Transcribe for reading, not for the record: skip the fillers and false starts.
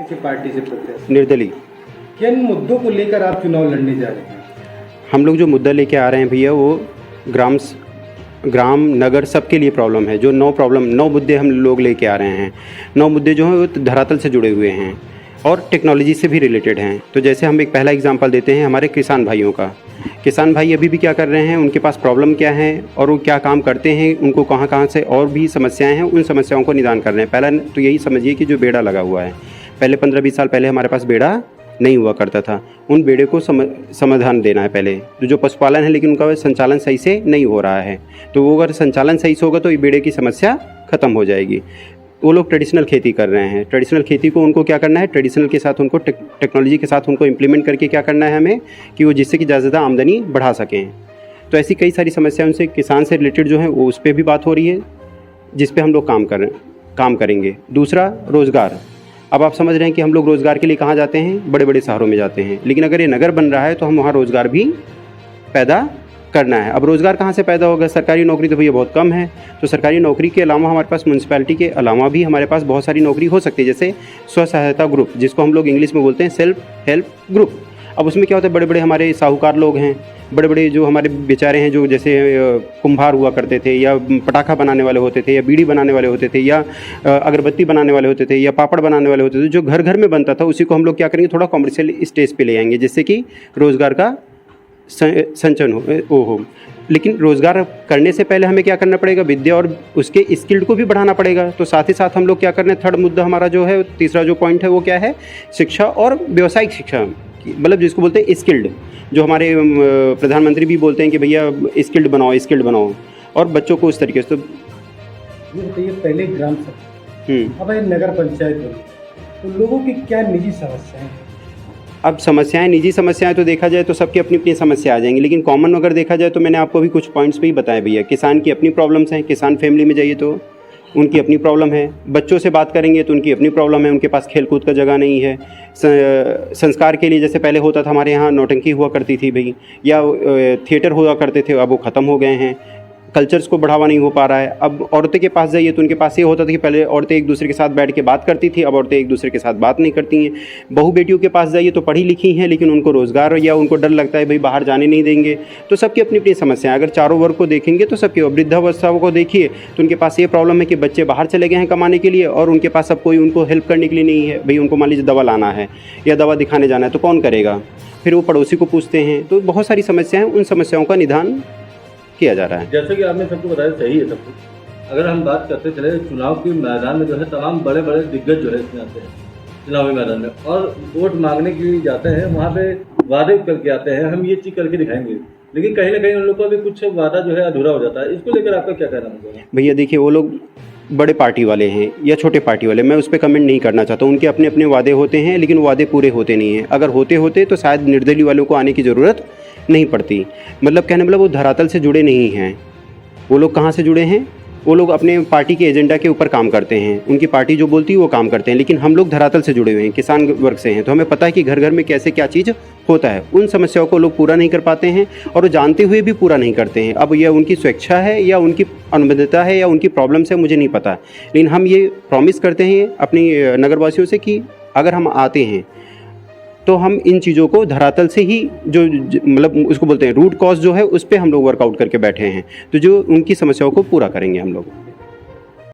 किसी पार्टी से प्रत्याशी निर्दलीय। किन मुद्दों को लेकर आप चुनाव लड़ने जा रहे हैं? हम लोग जो मुद्दा लेके आ रहे हैं भैया, वो ग्राम नगर सबके लिए प्रॉब्लम है। जो 9 मुद्दे हम लोग लेके आ रहे हैं, 9 मुद्दे जो हैं वो धरातल से जुड़े हुए हैं और टेक्नोलॉजी से भी रिलेटेड हैं। तो जैसे हम एक पहला एग्जांपल देते हैं हमारे किसान भाइयों का। किसान भाई अभी भी क्या कर रहे हैं, उनके पास प्रॉब्लम क्या है और वो क्या काम करते हैं, उनको कहाँ कहाँ से और भी समस्याएं हैं, उन समस्याओं को निदान कर रहे हैं। पहला तो यही समझिए कि जो बेड़ा लगा हुआ है, पहले 15-20 साल पहले हमारे पास बेड़ा नहीं हुआ करता था, उन बेड़े को समाधान देना है पहले। तो जो पशुपालन है लेकिन उनका संचालन सही से नहीं हो रहा है, तो वो अगर संचालन सही से होगा तो ये बेड़े की समस्या ख़त्म हो जाएगी। वो लोग ट्रेडिशनल खेती कर रहे हैं, ट्रेडिशनल खेती को उनको क्या करना है, ट्रेडिशनल के साथ उनको टेक्नोलॉजी के साथ उनको इम्प्लीमेंट करके क्या करना है हमें, कि वो जिससे कि ज़्यादा आमदनी बढ़ा सकें। तो ऐसी कई सारी समस्याएं उनसे किसान से रिलेटेड जो है वो उस पर भी बात हो रही है, जिस पे हम लोग काम करेंगे। दूसरा, रोज़गार। अब आप समझ रहे हैं कि हम लोग रोज़गार के लिए कहाँ जाते हैं, बड़े बड़े शहरों में जाते हैं, लेकिन अगर ये नगर बन रहा है तो हम वहाँ रोज़गार भी पैदा करना है। अब रोज़गार कहाँ से पैदा होगा, सरकारी नौकरी तो भैया बहुत कम है। तो सरकारी नौकरी के अलावा हमारे पास म्यूनसिपैलिटी के अलावा भी हमारे पास बहुत सारी नौकरी हो सकती है, जैसे स्व सहायता ग्रुप, जिसको हम लोग इंग्लिश में बोलते हैं सेल्फ हेल्प ग्रुप। अब उसमें क्या होता है, बड़े बड़े हमारे साहूकार लोग हैं, बड़े बड़े जो हमारे बेचारे हैं, जो जैसे कुम्हार हुआ करते थे, या पटाखा बनाने वाले होते थे, या बीड़ी बनाने वाले होते थे, या अगरबत्ती बनाने वाले होते थे, या पापड़ बनाने वाले होते थे, जो घर घर में बनता था, उसी को हम लोग क्या करेंगे, थोड़ा कॉमर्शियल स्टेज पे ले आएंगे, जिससे कि रोज़गार का संचयन हो। लेकिन रोज़गार करने से पहले हमें क्या करना पड़ेगा, विद्या और उसके स्किल्ड को भी बढ़ाना पड़ेगा। तो साथ ही साथ हम लोग क्या कर रहे हैं, थर्ड मुद्दा हमारा जो है, तीसरा जो पॉइंट है वो क्या है, शिक्षा और व्यावसायिक शिक्षा, मतलब जिसको बोलते हैं स्किल्ड, जो हमारे प्रधानमंत्री भी बोलते हैं कि भैया स्किल्ड बनाओ, और बच्चों को उस तरीके से। ये बताइए, पहले ग्राम सभा, अब नगर पंचायत बनी, तो लोगों की क्या निजी समस्याएं हैं? अब समस्याएं, निजी समस्याएं तो देखा जाए तो सबकी अपनी अपनी समस्या आ जाएंगी, लेकिन कॉमन अगर देखा जाए तो मैंने आपको भी कुछ पॉइंट्स पे ही बताया भैया। किसान की अपनी प्रॉब्लम्स हैं, किसान फैमिली में जाइए तो उनकी अपनी प्रॉब्लम है। बच्चों से बात करेंगे तो उनकी अपनी प्रॉब्लम है, उनके पास खेल कूद का जगह नहीं है। संस्कार के लिए जैसे पहले होता था, हमारे यहाँ नौटंकी हुआ करती थी भाई, या थिएटर हुआ करते थे, अब वो ख़त्म हो गए हैं। कल्चर्स को बढ़ावा नहीं हो पा रहा है। अब औरतें के पास जाइए तो उनके पास ये होता था कि पहले औरतें एक दूसरे के साथ बैठ के बात करती थी, अब औरतें एक दूसरे के साथ बात नहीं करती हैं। बहू बेटियों के पास जाइए तो पढ़ी लिखी हैं, लेकिन उनको रोज़गार या उनको डर लगता है, भाई बाहर जाने नहीं देंगे। तो सबकी अपनी अपनी समस्या है। अगर चारों वर्ग को देखेंगे तो सबकी, वृद्धावस्था को देखिए तो उनके पास ये प्रॉब्लम है कि बच्चे बाहर चले गए हैं कमाने के लिए, और उनके पास अब कोई उनको हेल्प करने के लिए नहीं है। भाई उनको मान लीजिए दवा लाना है या दवा दिखाने जाना है तो कौन करेगा, फिर वो पड़ोसी को पूछते हैं। तो बहुत सारी समस्याएं हैं, उन समस्याओं का निदान किया जा रहा है। जैसे कि आपने सबको बताया, सही है सब कुछ। अगर हम बात करते चले चुनाव के मैदान में, जो है तमाम बड़े बड़े दिग्गज जो है इसमें आते हैं चुनावी मैदान में, और वोट मांगने के लिए जाते हैं, वहाँ पे वादे करके आते हैं, हम ये चीज़ करके दिखाएंगे, लेकिन कहीं ना कहीं उन लोगों का भी कुछ वादा जो है अधूरा हो जाता है। इसको लेकर आपका क्या कहना है? भैया देखिए, वो लोग बड़े पार्टी वाले हैं या छोटे पार्टी वाले, मैं उस पर कमेंट नहीं करना चाहता हूँ। उनके अपने अपने वादे होते हैं, लेकिन वादे पूरे होते नहीं हैं। अगर होते तो शायद निर्दलीय वालों को आने की ज़रूरत नहीं पड़ती। मतलब कहने मतलब वो धरातल से जुड़े नहीं हैं। वो लोग कहाँ से जुड़े हैं, वो लोग अपने पार्टी के एजेंडा के ऊपर काम करते हैं, उनकी पार्टी जो बोलती है वो काम करते हैं। लेकिन हम लोग धरातल से जुड़े हुए हैं, किसान वर्ग से हैं, तो हमें पता है कि घर घर में कैसे क्या चीज़ होता है। उन समस्याओं को लोग पूरा नहीं कर पाते हैं, और वो जानते हुए भी पूरा नहीं करते हैं। अब यह उनकी स्वेच्छा है या उनकी अनुबद्धता है या उनकी प्रॉब्लम्स है, मुझे नहीं पता। लेकिन हम ये प्रॉमिस करते हैं अपनी नगरवासियों से कि अगर हम आते हैं तो हम इन चीज़ों को धरातल से ही, जो मतलब उसको बोलते हैं रूट कॉज जो है, उस पर हम लोग वर्कआउट करके बैठे हैं। तो जो उनकी समस्याओं को पूरा करेंगे हम लोग।